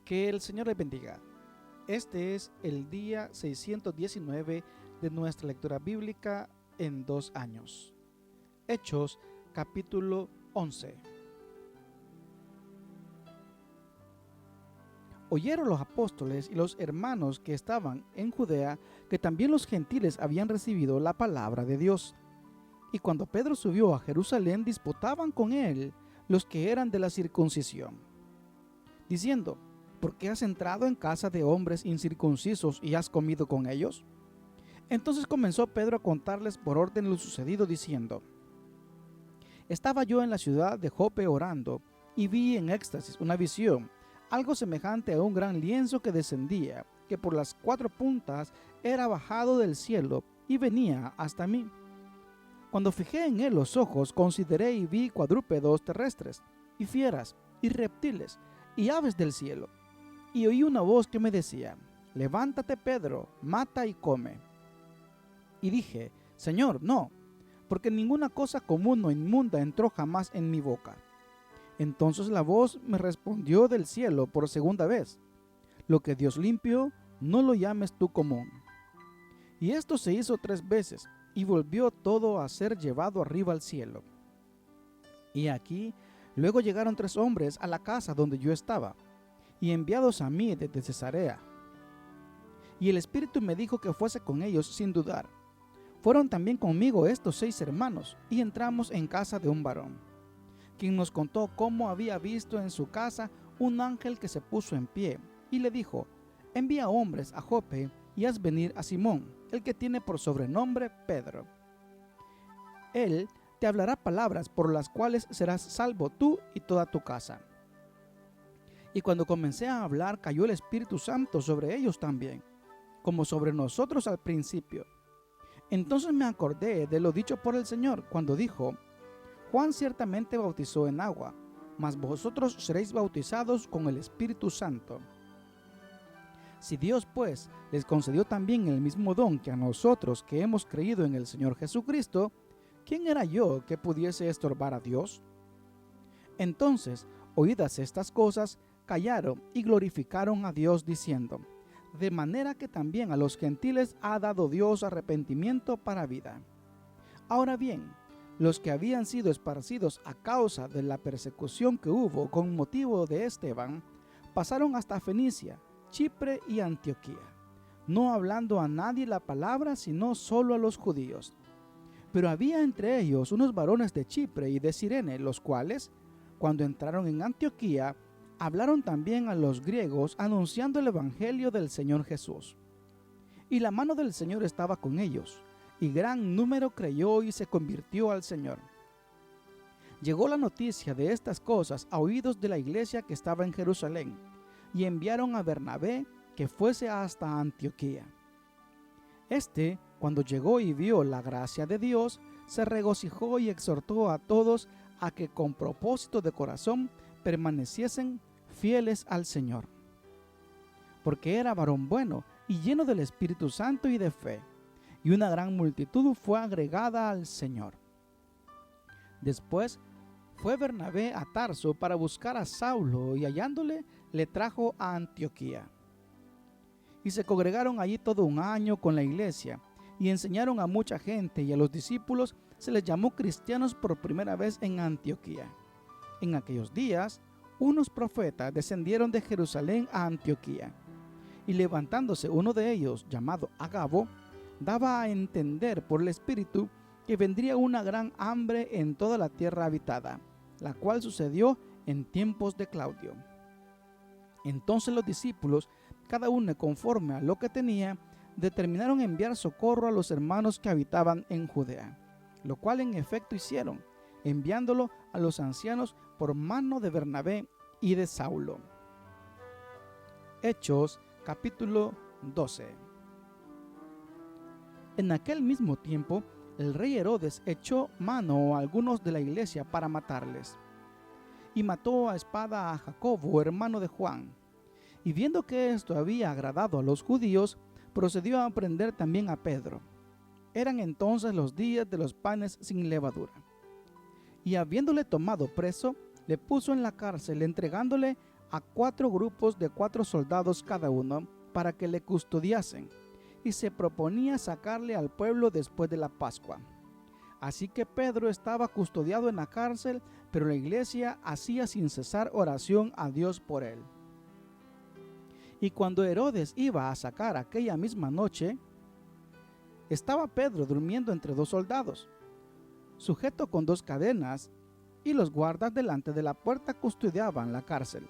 Que el Señor les bendiga. Este es el día 619 de nuestra lectura bíblica en 2 años. Hechos, capítulo 11. Oyeron los apóstoles y los hermanos que estaban en Judea que también los gentiles habían recibido la palabra de Dios. Y cuando Pedro subió a Jerusalén, disputaban con él los que eran de la circuncisión, diciendo: ¿por qué has entrado en casa de hombres incircuncisos y has comido con ellos? Entonces comenzó Pedro a contarles por orden lo sucedido, diciendo: estaba yo en la ciudad de Jope orando, y vi en éxtasis una visión, algo semejante a un gran lienzo que descendía, que por las 4 puntas era bajado del cielo y venía hasta mí. Cuando fijé en él los ojos, consideré y vi cuadrúpedos terrestres, y fieras, y reptiles, y aves del cielo. Y oí una voz que me decía: levántate, Pedro, mata y come. Y dije: Señor, no, porque ninguna cosa común o inmunda entró jamás en mi boca. Entonces la voz me respondió del cielo por segunda vez: lo que Dios limpió, no lo llames tú común. Y esto se hizo 3 veces, y volvió todo a ser llevado arriba al cielo. Y aquí, luego llegaron 3 hombres a la casa donde yo estaba, y enviados a mí desde Cesarea. Y el Espíritu me dijo que fuese con ellos sin dudar. Fueron también conmigo estos 6 hermanos, y entramos en casa de un varón, quien nos contó cómo había visto en su casa un ángel que se puso en pie, y le dijo: envía hombres a Jope y haz venir a Simón, el que tiene por sobrenombre Pedro. Él te hablará palabras por las cuales serás salvo tú y toda tu casa. Y cuando comencé a hablar, cayó el Espíritu Santo sobre ellos también, como sobre nosotros al principio. Entonces me acordé de lo dicho por el Señor cuando dijo: Juan ciertamente bautizó en agua, mas vosotros seréis bautizados con el Espíritu Santo. Si Dios, pues, les concedió también el mismo don que a nosotros que hemos creído en el Señor Jesucristo, ¿quién era yo que pudiese estorbar a Dios? Entonces, oídas estas cosas, callaron y glorificaron a Dios diciendo: de manera que también a los gentiles ha dado Dios arrepentimiento para vida. Ahora bien, los que habían sido esparcidos a causa de la persecución que hubo con motivo de Esteban, pasaron hasta Fenicia, Chipre y Antioquía, no hablando a nadie la palabra sino solo a los judíos. Pero había entre ellos unos varones de Chipre y de Cirene, los cuales, cuando entraron en Antioquía, hablaron también a los griegos anunciando el evangelio del Señor Jesús. Y la mano del Señor estaba con ellos, y gran número creyó y se convirtió al Señor. Llegó la noticia de estas cosas a oídos de la iglesia que estaba en Jerusalén, y enviaron a Bernabé que fuese hasta Antioquía. Este, cuando llegó y vio la gracia de Dios, se regocijó y exhortó a todos a que con propósito de corazón permaneciesen fieles al Señor. Porque era varón bueno y lleno del Espíritu Santo y de fe, y una gran multitud fue agregada al Señor. Después fue Bernabé a Tarso para buscar a Saulo, y hallándole le trajo a Antioquía. Y se congregaron allí todo un año con la iglesia, y enseñaron a mucha gente, y a los discípulos se les llamó cristianos por primera vez en Antioquía. En aquellos días, unos profetas descendieron de Jerusalén a Antioquía, y levantándose uno de ellos, llamado Agabo, daba a entender por el Espíritu que vendría una gran hambre en toda la tierra habitada, la cual sucedió en tiempos de Claudio. Entonces los discípulos, cada uno conforme a lo que tenía, determinaron enviar socorro a los hermanos que habitaban en Judea, lo cual en efecto hicieron, enviándolo a los ancianos por mano de Bernabé y de Saulo. Hechos, capítulo 12. En aquel mismo tiempo, el rey Herodes echó mano a algunos de la iglesia para matarles, y mató a espada a Jacobo, hermano de Juan. Y viendo que esto había agradado a los judíos, procedió a prender también a Pedro. Eran entonces los días de los panes sin levadura. Y habiéndole tomado preso, le puso en la cárcel, entregándole a 4 grupos de 4 soldados cada uno para que le custodiasen, y se proponía sacarle al pueblo después de la Pascua. Así que Pedro estaba custodiado en la cárcel, pero la iglesia hacía sin cesar oración a Dios por él. Y cuando Herodes iba a sacar aquella misma noche, estaba Pedro durmiendo entre 2 soldados, sujeto con 2 cadenas, y los guardas delante de la puerta custodiaban la cárcel.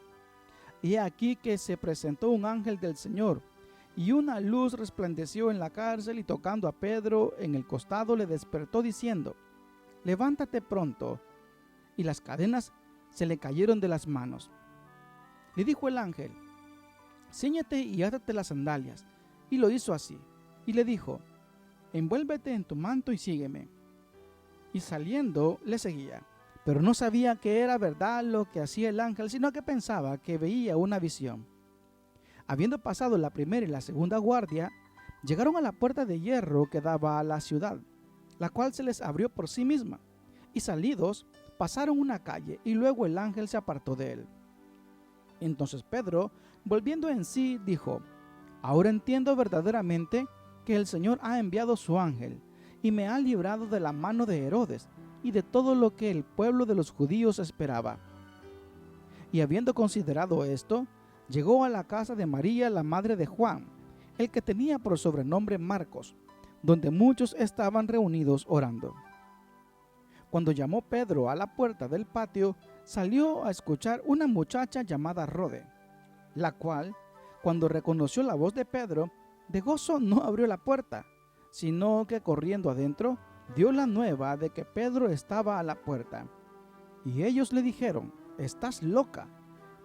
Y aquí que se presentó un ángel del Señor, y una luz resplandeció en la cárcel, y tocando a Pedro en el costado le despertó diciendo: levántate pronto. Y las cadenas se le cayeron de las manos. Le dijo el ángel: ciñete y átate las sandalias. Y lo hizo así. Y le dijo: envuélvete en tu manto y sígueme. Y saliendo le seguía, pero no sabía que era verdad lo que hacía el ángel, sino que pensaba que veía una visión. Habiendo pasado la primera y la segunda guardia, llegaron a la puerta de hierro que daba a la ciudad, la cual se les abrió por sí misma, y salidos pasaron una calle, y luego el ángel se apartó de él. Entonces Pedro, volviendo en sí, dijo: ahora entiendo verdaderamente que el Señor ha enviado su ángel, y me ha librado de la mano de Herodes, y de todo lo que el pueblo de los judíos esperaba. Y habiendo considerado esto, llegó a la casa de María, la madre de Juan, el que tenía por sobrenombre Marcos, donde muchos estaban reunidos orando. Cuando llamó Pedro a la puerta del patio, salió a escuchar una muchacha llamada Rode, la cual, cuando reconoció la voz de Pedro, de gozo no abrió la puerta, sino que corriendo adentro, dio la nueva de que Pedro estaba a la puerta. Y ellos le dijeron: estás loca.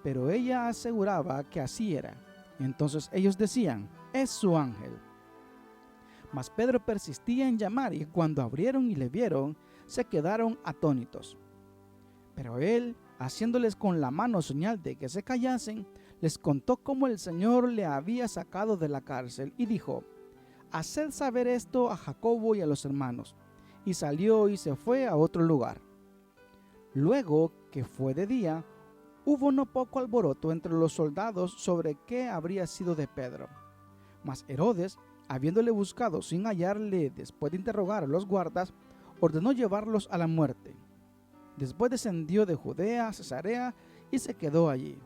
Pero ella aseguraba que así era. Entonces ellos decían: es su ángel. Mas Pedro persistía en llamar, y cuando abrieron y le vieron, se quedaron atónitos. Pero él, haciéndoles con la mano señal de que se callasen, les contó cómo el Señor le había sacado de la cárcel, y dijo: haced saber esto a Jacobo y a los hermanos. Y salió y se fue a otro lugar. Luego que fue de día, hubo no poco alboroto entre los soldados sobre qué habría sido de Pedro. Mas Herodes, habiéndole buscado sin hallarle después de interrogar a los guardas, ordenó llevarlos a la muerte. Después descendió de Judea a Cesarea y se quedó allí.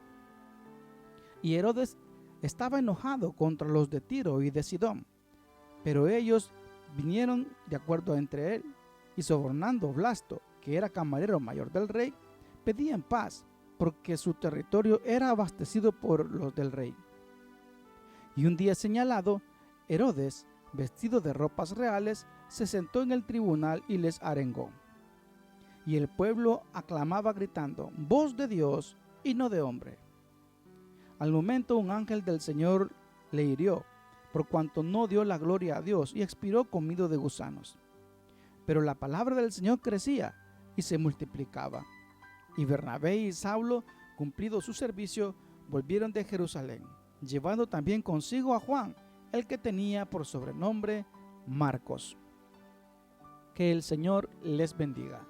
Y Herodes estaba enojado contra los de Tiro y de Sidón, pero ellos vinieron de acuerdo entre él, y sobornando Blasto, que era camarero mayor del rey, pedían paz, porque su territorio era abastecido por los del rey. Y un día señalado, Herodes, vestido de ropas reales, se sentó en el tribunal y les arengó. Y el pueblo aclamaba gritando: voz de Dios y no de hombre. Al momento un ángel del Señor le hirió, por cuanto no dio la gloria a Dios, y expiró comido de gusanos. Pero la palabra del Señor crecía y se multiplicaba. Y Bernabé y Saulo, cumplido su servicio, volvieron de Jerusalén, llevando también consigo a Juan, el que tenía por sobrenombre Marcos. Que el Señor les bendiga.